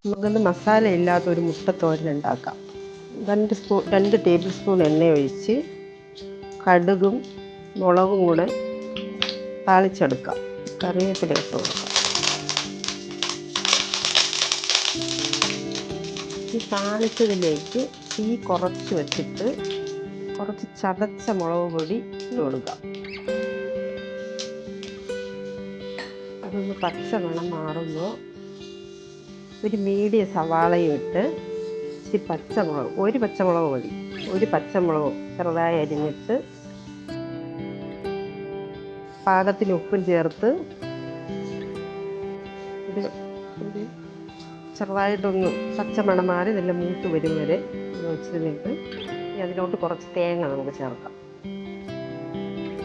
നമുക്കൊന്ന് മസാല ഇല്ലാത്ത ഒരു മുട്ടത്തോരൻ ഉണ്ടാക്കാം. 2 ടേബിൾ സ്പൂൺ എണ്ണ ഒഴിച്ച് കടുകും മുളകും കൂടെ താളിച്ചെടുക്കാം. കറിവേപ്പില ഇട്ട് കൊടുക്കാം. ഈ താളിച്ചതിലേക്ക് തീ കുറച്ച് വെച്ചിട്ട് കുറച്ച് ചതച്ച മുളക് പൊടി ഇട്ട് കൊടുക്കാം. അതൊന്ന് പച്ച മണം മാറുമ്പോൾ ഒരു മീഡിയം സവാളയും ഇട്ട് ഇച്ചിരി പച്ചമുളക്, ഒരു പച്ചമുളക് മതി, ഒരു പച്ചമുളകും ചെറുതായി അരിഞ്ഞിട്ട് പാകത്തിന് ഉപ്പും ചേർത്ത് ഇത് ചെറുതായിട്ടൊന്ന് പച്ചമണം മാറി നല്ല മൂത്ത് വരും വരെ വെച്ചിട്ട് അതിലോട്ട് കുറച്ച് തേങ്ങ നമുക്ക് ചേർക്കാം.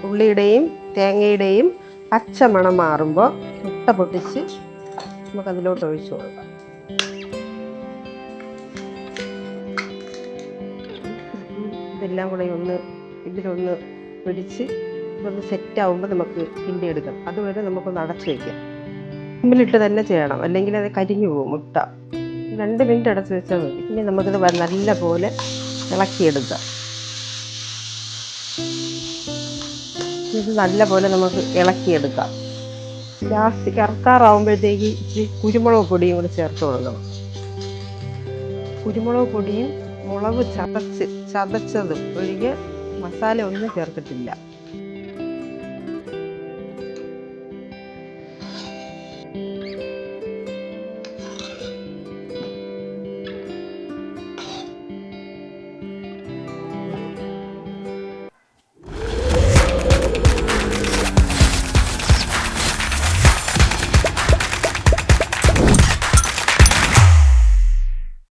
ഉള്ളിയുടെയും തേങ്ങയുടെയും പച്ചമണം മാറുമ്പോൾ മുട്ട പൊട്ടിച്ച് നമുക്കതിലോട്ട് ഒഴിച്ചു കൊടുക്കാം. ഇതെല്ലാം കൂടെ ഇതിലൊന്ന് പിടിച്ച് ഇതൊന്ന് സെറ്റാവുമ്പോൾ നമുക്ക് കിണ്ടി എടുക്കാം. അതുവരെ നമുക്കൊന്ന് അടച്ചു വയ്ക്കാം. സിമ്മിലിട്ട് തന്നെ ചെയ്യണം, അല്ലെങ്കിൽ അത് കരിഞ്ഞു പോകും മുട്ട. 2 മിനിറ്റ് അടച്ചു വെച്ചാൽ മതി. പിന്നെ നമുക്കിത് നല്ല പോലെ ഇളക്കിയെടുക്കാം. ഇത് നല്ല പോലെ നമുക്ക് ഇളക്കിയെടുക്കാം. ലാസ്റ്റ് ഇറക്കാറാവുമ്പോഴത്തേക്ക് ഇച്ചിരി കുരുമുളക് പൊടിയും കൂടി ചേർത്ത് കൊടുക്കണം. കുരുമുളക് പൊടിയും മുളക് ചതച്ചതും ഒഴികെ മസാല ഒന്നും ചേർത്തിട്ടില്ല.